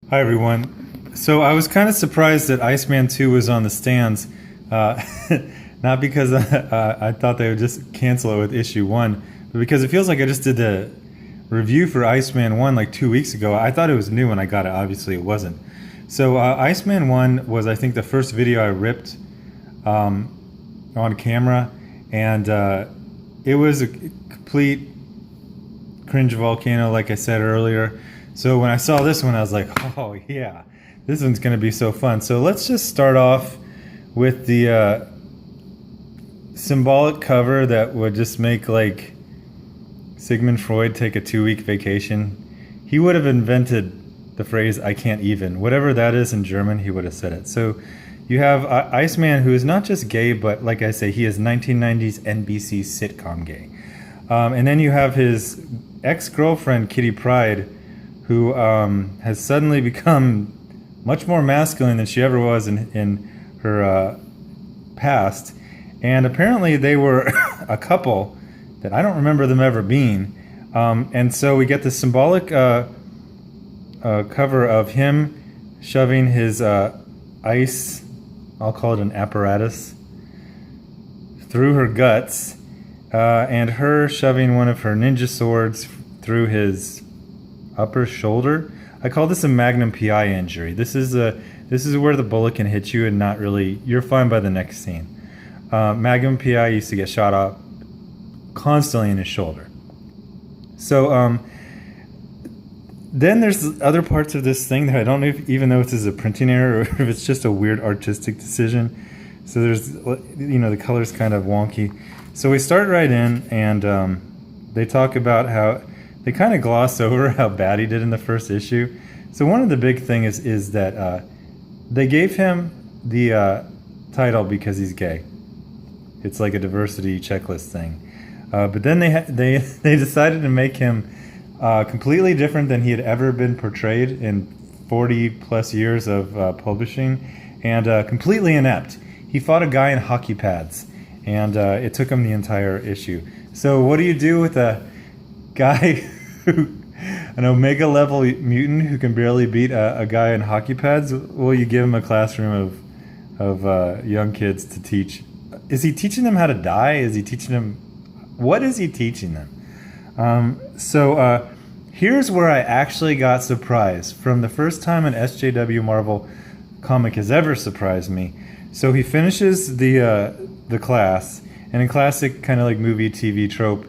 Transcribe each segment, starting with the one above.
Hi everyone. So I was kind of surprised that Iceman 2 was on the stands, uh, not because I thought they would just cancel it with issue 1, but because it feels like I just did the review for Iceman 1 like 2 weeks ago. I thought it was new when I got it. Obviously it wasn't. So Iceman 1 was, I think, the first video I ripped on camera, and it was a complete cringe volcano, like I said earlier. So when I saw this one, I was like, oh yeah, this one's going to be so fun. So let's just start off with the symbolic cover that would just make like Sigmund Freud take a 2-week vacation. He would have invented the phrase "I can't even," whatever that is in German. He would have said it. So you have Iceman, who is not just gay, but like I say, he is 1990s NBC sitcom gay. And then you have his ex-girlfriend Kitty Pryde, who has suddenly become much more masculine than she ever was in her past. And apparently they were a couple that I don't remember them ever being. And so we get the symbolic cover of him shoving his ice, I'll call it an apparatus, through her guts, and her shoving one of her ninja swords through his upper shoulder. I call this a Magnum PI injury. This is where the bullet can hit you and not really, you're fine by the next scene. Magnum PI used to get shot up constantly in his shoulder. So then there's other parts of this thing that I don't know even know if this is a printing error or if it's just a weird artistic decision. So there's, the color's kind of wonky. So we start right in, and they talk about how they kind of gloss over how bad he did in the first issue. So one of the big things is that they gave him the title because he's gay. It's like a diversity checklist thing. But then they decided to make him completely different than he had ever been portrayed in 40 plus years of publishing, and completely inept. He fought a guy in hockey pads, and it took him the entire issue. So what do you do with a guy who, an omega level mutant who can barely beat a guy in hockey pads? Well, you give him a classroom of young kids to teach. Is he teaching them how to die? Is he teaching them, what is he teaching them? So here's where I actually got surprised from the first time an SJW Marvel comic has ever surprised me. So he finishes the class, and in classic kind of like movie TV trope,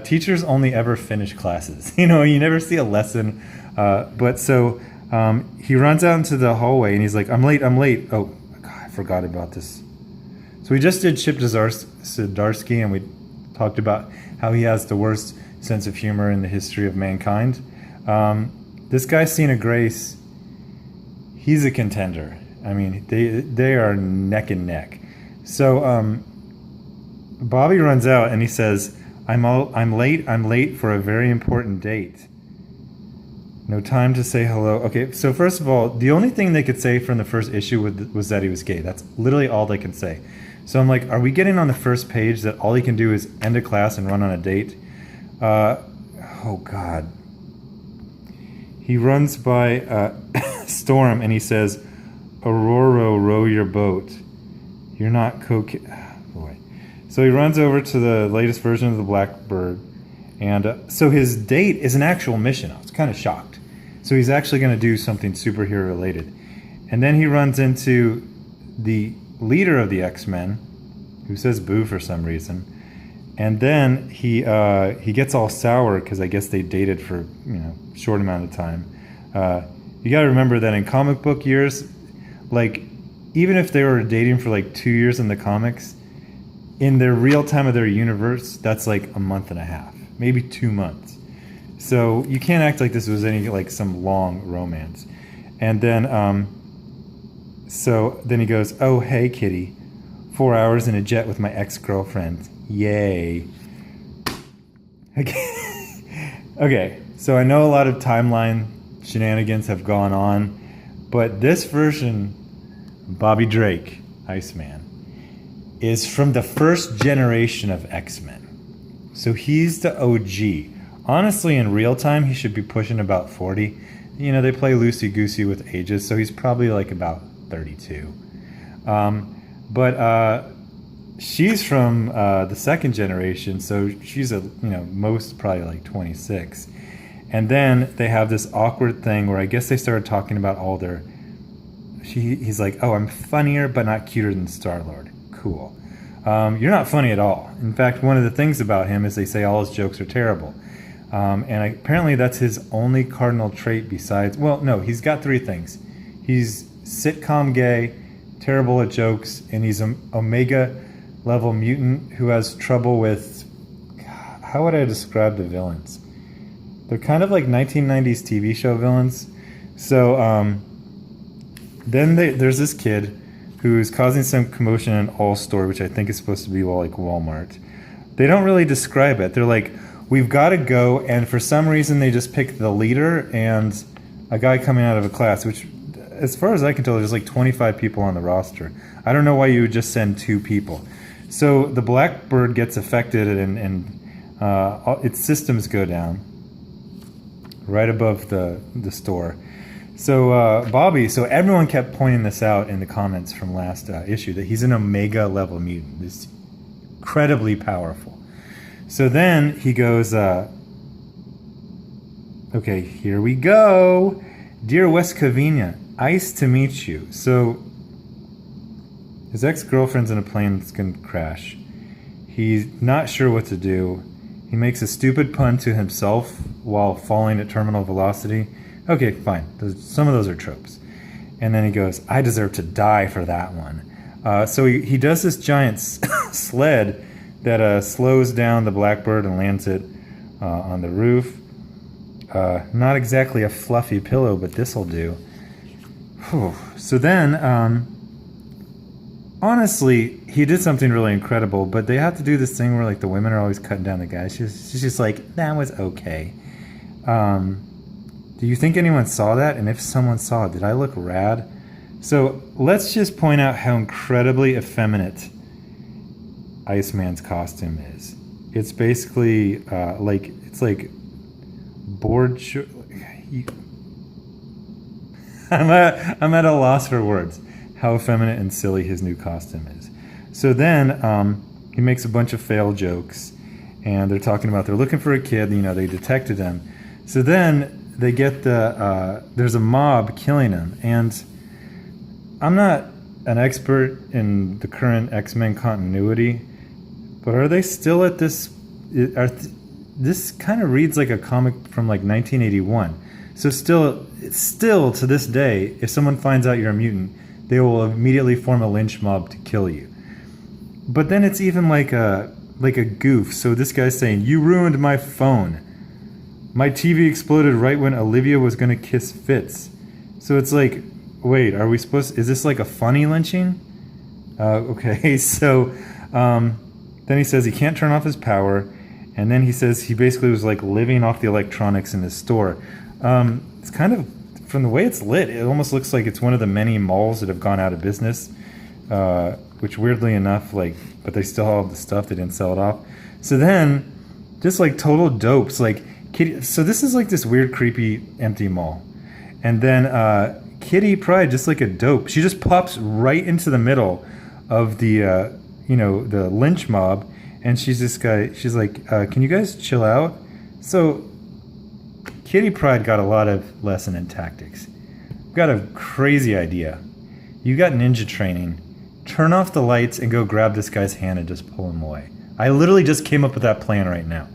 teachers only ever finish classes. You never see a lesson. But so he runs out into the hallway and he's like, I'm late. Oh, God, I forgot about this. So we just did Chip Zdarsky, and we talked about how he has the worst sense of humor in the history of mankind. This guy, Cena Grace, he's a contender. I mean, they are neck and neck. So Bobby runs out and he says, I'm late for a very important date. No time to say hello. Okay, so first of all, the only thing they could say from the first issue was that he was gay. That's literally all they can say. So I'm like, are we getting on the first page that all he can do is end a class and run on a date? Oh God. He runs by Storm and he says, Aurora, row your boat. You're not boy. So he runs over to the latest version of the Blackbird, and so his date is an actual mission. I was kind of shocked. So he's actually going to do something superhero related. And then he runs into the leader of the X-Men, who says boo for some reason. And then he gets all sour because I guess they dated for a short amount of time. You got to remember that in comic book years, like even if they were dating for like 2 years in the comics, in their real time of their universe, that's like a month and a half, maybe 2 months. So you can't act like this was any like some long romance. And then so then he goes, oh hey Kitty, 4 hours in a jet with my ex-girlfriend. Yay. Okay, so I know a lot of timeline shenanigans have gone on, but this version, Bobby Drake, Iceman, is from the first generation of X-Men. So he's the OG. Honestly, in real time, he should be pushing about 40. they play loosey-goosey with ages, so he's probably like about 32. But she's from the second generation, so she's most probably like 26. And then they have this awkward thing where I guess they started talking about all their... He's like, oh, I'm funnier but not cuter than Star-Lord. Cool. You're not funny at all. In fact, one of the things about him is they say all his jokes are terrible. And apparently that's his only cardinal trait besides... Well, no, he's got 3 things. He's sitcom gay, terrible at jokes, and he's an Omega level mutant who has trouble with... How would I describe the villains? They're kind of like 1990s TV show villains. So then there's this kid who's causing some commotion in All Store, which I think is supposed to be like Walmart. They don't really describe it. They're like, we've got to go, and for some reason they just pick the leader and a guy coming out of a class, which, as far as I can tell, there's like 25 people on the roster. I don't know why you would just send 2 people. So the Blackbird gets affected, and its systems go down right above the store. So so everyone kept pointing this out in the comments from last issue, that he's an Omega level mutant. This incredibly powerful. So then he goes, okay, here we go. Dear West Covina, nice to meet you. So his ex-girlfriend's in a plane that's going to crash. He's not sure what to do. He makes a stupid pun to himself while falling at terminal velocity. Okay, fine. Some of those are tropes. And then he goes, I deserve to die for that one. So he does this giant sled that slows down the Blackbird and lands it on the roof. Not exactly a fluffy pillow, but this'll do. Whew. So then, honestly, he did something really incredible, but they have to do this thing where like the women are always cutting down the guys. She's just like, that was okay. Do you think anyone saw that? And if someone saw it, did I look rad? So let's just point out how incredibly effeminate Iceman's costume is. It's basically it's like board. I'm at a loss for words. How effeminate and silly his new costume is. So then he makes a bunch of fail jokes, and they're talking about they're looking for a kid. They detected him. So then they get there's a mob killing him, and I'm not an expert in the current X-Men continuity, but are they still at this? This kind of reads like a comic from like 1981. So still to this day, if someone finds out you're a mutant, they will immediately form a lynch mob to kill you. But then it's even like a goof. So this guy's saying, "You ruined my phone. My TV exploded right when Olivia was gonna kiss Fitz." So it's like, wait, are we supposed? Is this like a funny lynching? Okay, so then he says he can't turn off his power, and then he says he basically was like living off the electronics in his store. It's kind of, from the way it's lit, it almost looks like it's one of the many malls that have gone out of business. Which weirdly enough, but they still have the stuff, they didn't sell it off. So then, just like total dopes, like Kitty. So this is like this weird, creepy, empty mall, and then Kitty Pryde, just like a dope, she just pops right into the middle of the the lynch mob, and she's this guy. She's like, "Can you guys chill out?" So Kitty Pryde got a lot of lesson in tactics. Got a crazy idea. You got ninja training. Turn off the lights and go grab this guy's hand and just pull him away. I literally just came up with that plan right now.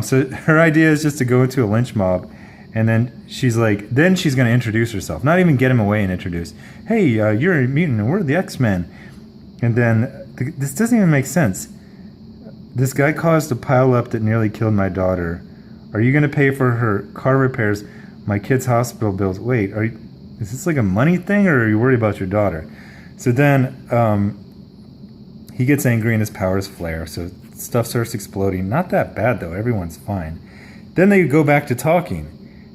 So her idea is just to go into a lynch mob, and then she's going to introduce herself. Not even get him away and introduce, "Hey, you're a mutant and we're the X-Men." And then, this doesn't even make sense. "This guy caused a pileup that nearly killed my daughter. Are you going to pay for her car repairs, my kid's hospital bills?" Wait, is this like a money thing, or are you worried about your daughter? So then he gets angry and his powers flare, so stuff starts exploding. Not that bad, though. Everyone's fine. Then they go back to talking.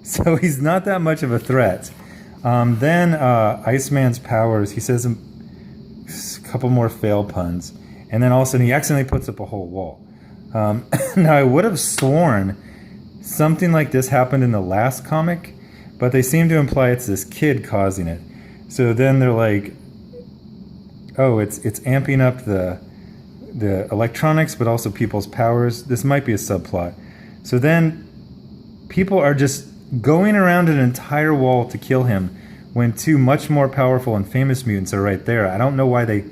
So he's not that much of a threat. Then Iceman's powers, he says a couple more fail puns, and then all of a sudden he accidentally puts up a whole wall. Now I would have sworn something like this happened in the last comic, but they seem to imply it's this kid causing it. So then they're like, oh, it's amping up the electronics, but also people's powers. This might be a subplot. So then people are just going around an entire wall to kill him when two much more powerful and famous mutants are right there. I don't know why they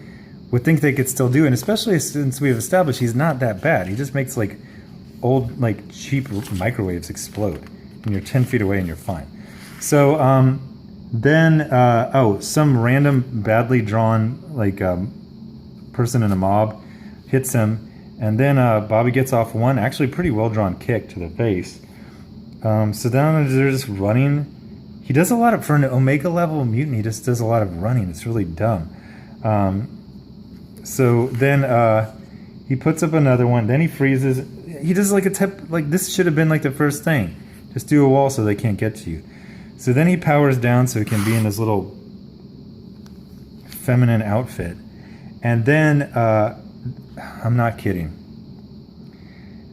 would think they could still do it, and especially since we've established he's not that bad. He just makes like old, like cheap microwaves explode, and you're 10 feet away and you're fine. So then some random badly drawn like person in a mob hits him, and then Bobby gets off one actually pretty well drawn kick to the face. So then they're just running. He does a lot of, for an Omega level mutant, he just does a lot of running. It's really dumb. So then he puts up another one. Then he freezes. He does like a like this should have been like the first thing. Just do a wall so they can't get to you. So then he powers down so he can be in this little feminine outfit. And then, I'm not kidding.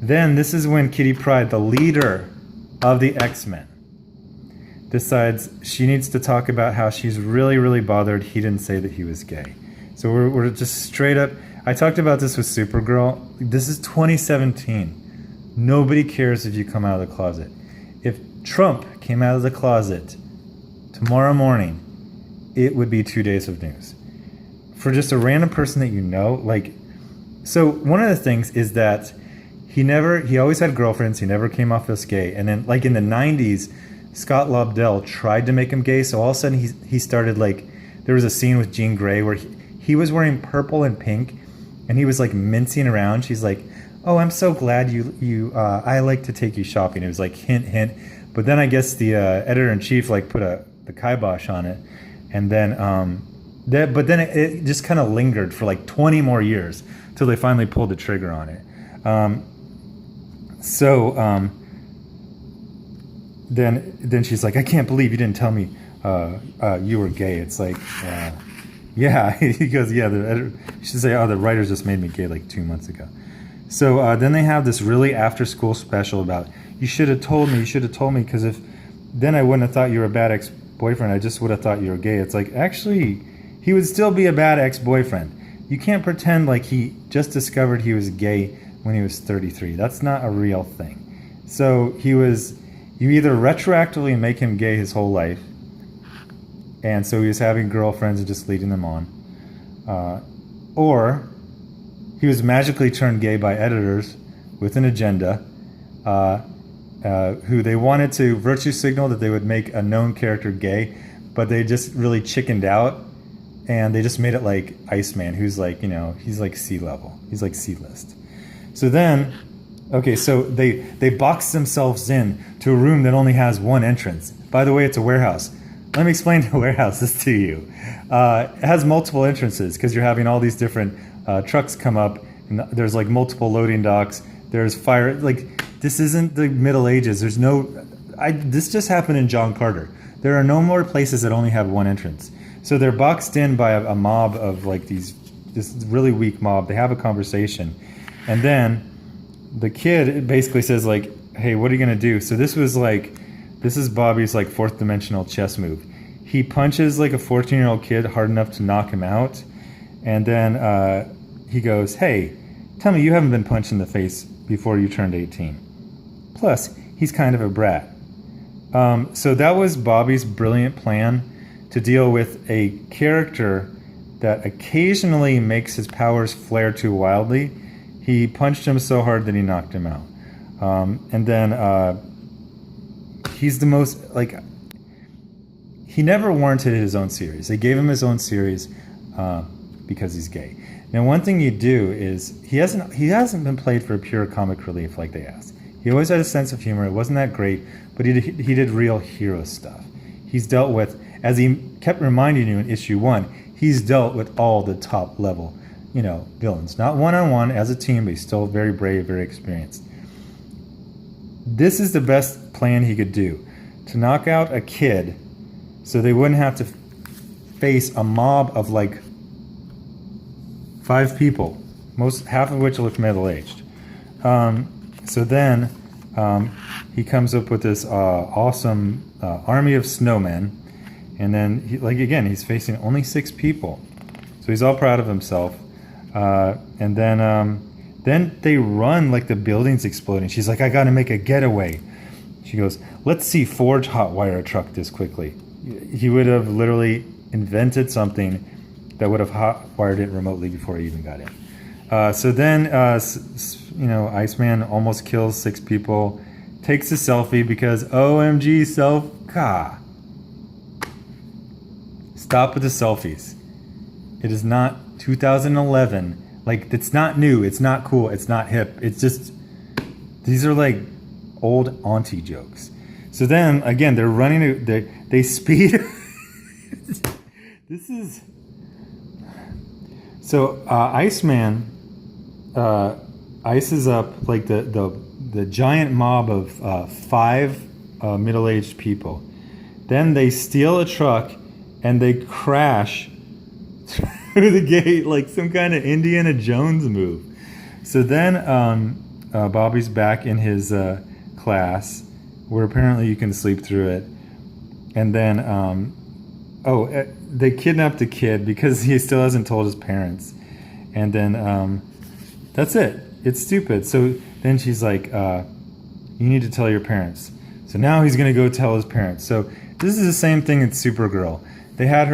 Then this is when Kitty Pryde, the leader of the X-Men, decides she needs to talk about how she's really, really bothered he didn't say that he was gay. So we're just straight up. I talked about this with Supergirl. This is 2017. Nobody cares if you come out of the closet. If Trump came out of the closet tomorrow morning, it would be 2 days of news. For just a random person that you know, like, so one of the things is that he always had girlfriends. He never came off as gay. And then, like in the 90s, Scott Lobdell tried to make him gay. So all of a sudden he started like, there was a scene with Jean Grey where he was wearing purple and pink, and he was like mincing around. She's like, oh, I'm so glad I like to take you shopping. It was like hint, hint. But then I guess the editor-in-chief like put the kibosh on it. And then, but then it just kind of lingered for like 20 more years till they finally pulled the trigger on it. Then she's like, I can't believe you didn't tell me you were gay. It's like, yeah. He goes, yeah. You should say, oh, the writers just made me gay like 2 months ago. So then they have this really after-school special about, you should have told me, because if then I wouldn't have thought you were a bad ex-boyfriend. I just would have thought you were gay. It's like, actually, he would still be a bad ex-boyfriend. You can't pretend like he just discovered he was gay when he was 33. That's not a real thing. So you either retroactively make him gay his whole life, and so he was having girlfriends and just leading them on, or he was magically turned gay by editors with an agenda, who they wanted to virtue signal that they would make a known character gay, but they just really chickened out, and they just made it like Iceman, who's like, he's like C level. He's like C-list. So then, okay, so they box themselves in to a room that only has one entrance. By the way, it's a warehouse. Let me explain the warehouses to you. It has multiple entrances because you're having all these different trucks come up, and there's like multiple loading docks. There's fire. Like, this isn't the Middle Ages. There's no. This just happened in John Carter. There are no more places that only have one entrance. So they're boxed in by a mob of like this really weak mob. They have a conversation, and then the kid basically says like, "Hey, what are you gonna do?" So this is Bobby's like fourth dimensional chess move. He punches like a 14-year-old kid hard enough to knock him out, and then he goes, "Hey, tell me you haven't been punched in the face before you turned 18. Plus, he's kind of a brat." So that was Bobby's brilliant plan to deal with a character that occasionally makes his powers flare too wildly. He punched him so hard that he knocked him out. And then he's the most, like, he never warranted his own series. They gave him his own series because he's gay. Now, one thing you do is he hasn't been played for pure comic relief like they asked. He always had a sense of humor. It wasn't that great, but he did real hero stuff. He's dealt with, as he kept reminding you in issue 1, he's dealt with all the top level, villains. Not one-on-one as a team, but he's still very brave, very experienced. This is the best plan he could do, to knock out a kid so they wouldn't have to face a mob of like 5 people, half of which look middle-aged. So then he comes up with this awesome army of snowmen, and then he's facing only 6 people, so he's all proud of himself. And then they run like the building's exploding. She's like, I gotta make a getaway. She goes, let's see Forge hotwire a truck this quickly. He would have literally invented something that would have hotwired it remotely before he even got in. So then, Iceman almost kills 6 people, takes a selfie because OMG Stop with the selfies. It is not 2011. Like, it's not new, it's not cool, it's not hip. It's just, these are like old auntie jokes. So then, again, they're running, they speed. This is... So, Iceman ices up like the giant mob of 5 middle-aged people. Then they steal a truck and they crash through the gate like some kind of Indiana Jones move. So then Bobby's back in his class, where apparently you can sleep through it. And then, they kidnapped the kid because he still hasn't told his parents. And then, that's it. It's stupid. So then she's like, you need to tell your parents. So now he's going to go tell his parents. So this is the same thing in Supergirl. They had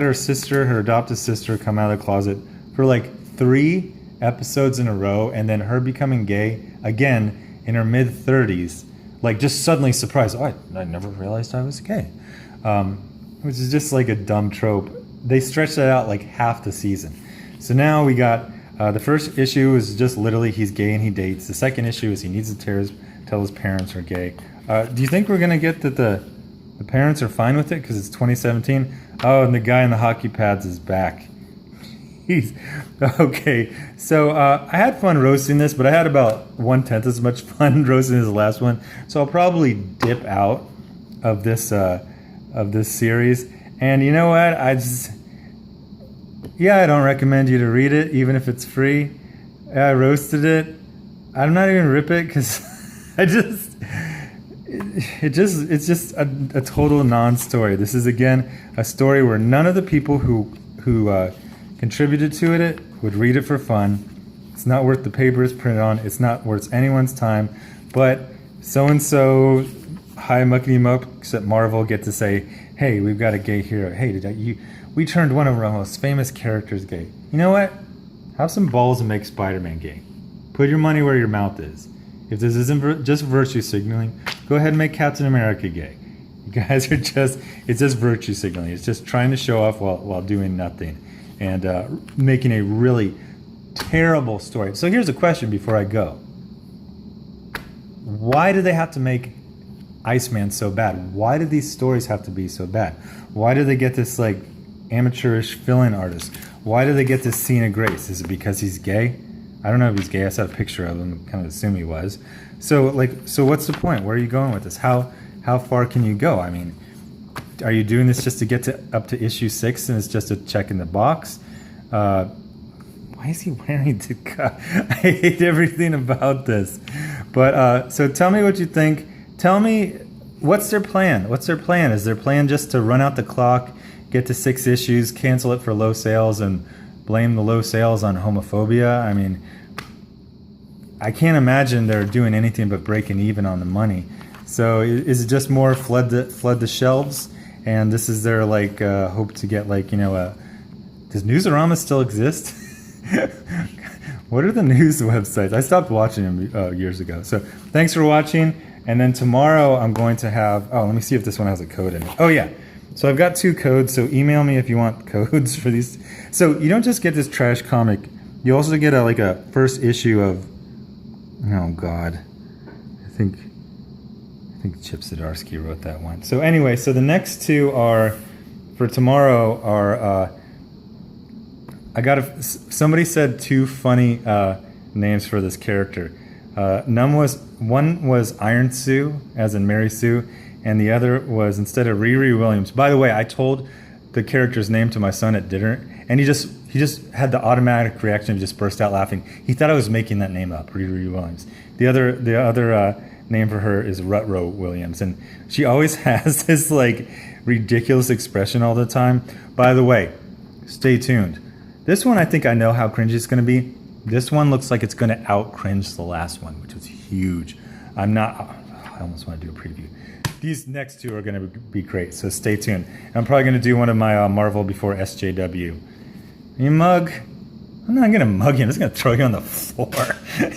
her sister, her adopted sister, come out of the closet for like 3 episodes in a row, and then her becoming gay again in her mid-30s, like just suddenly surprised. Oh, I never realized I was gay, which is just like a dumb trope. They stretched that out like half the season. So now we got the first issue is just literally he's gay and he dates. The second issue is he needs to tell his parents are gay. Do you think we're gonna get that the parents are fine with it because it's 2017? Oh, and the guy in the hockey pads is back. He's okay. So I had fun roasting this, but I had about 1/10 as much fun roasting as the last one. So I'll probably dip out of this series. And you know what? I don't recommend you to read it, even if it's free. I roasted it. I'm not even rip it because it's just a total non-story. This is again a story where none of the people who contributed to it would read it for fun. It's not worth the paper it's printed on. It's not worth anyone's time. But so-and-so, hi muckety mucks at Marvel get to say, hey, we've got a gay hero. Hey, we turned one of our most famous characters gay. You know what? Have some balls and make Spider-Man gay. Put your money where your mouth is. If this isn't just virtue signaling, go ahead and make Captain America gay. You guys are it's just virtue signaling. It's just trying to show off while doing nothing. And making a really terrible story. So here's a question before I go. Why do they have to make Iceman so bad? Why do these stories have to be so bad? Why do they get this like amateurish fill-in artist? Why do they get this scene of grace? Is it because he's gay? I don't know if he's gay. I saw a picture of him. Kind of assume he was. So what's the point? Where are you going with this? How far can you go? I mean, are you doing this just to get up to issue 6 and it's just a check in the box? Why is he wearing the cut? I hate everything about this. But so tell me what you think. Tell me, what's their plan? What's their plan? Is their plan just to run out the clock, get to 6 issues, cancel it for low sales, and blame the low sales on homophobia? I mean, I can't imagine they're doing anything but breaking even on the money. So is it just more flood the shelves? And this is their like hope to get like, does Newsarama still exist? What are the news websites? I stopped watching them years ago. So thanks for watching. And then tomorrow I'm going to have, let me see if this one has a code in it. Oh yeah. So I've got 2 codes. So email me if you want codes for these. So you don't just get this trash comic. You also get a first issue of, oh God, I think Chip Zdarsky wrote that one. So anyway, so the next 2 are, for tomorrow, are, somebody said 2 funny names for this character. One was Iron Sue, as in Mary Sue, and the other was, instead of Riri Williams. By the way, I told the character's name to my son at dinner, and he just had the automatic reaction of just burst out laughing. He thought I was making that name up, Riri Williams. The other name for her is Rutro Williams, and she always has this like ridiculous expression all the time. By the way, stay tuned. This one, I think I know how cringy it's going to be. This one looks like it's going to out cringe the last one, which was huge. I almost want to do a preview. These next two are going to be great, so stay tuned. I'm probably going to do one of my Marvel before SJW. You mug? I'm not going to mug you. I'm just going to throw you on the floor.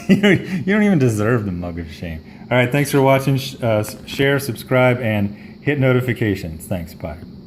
You don't even deserve the mug of shame. All right, thanks for watching. Share, subscribe, and hit notifications. Thanks. Bye.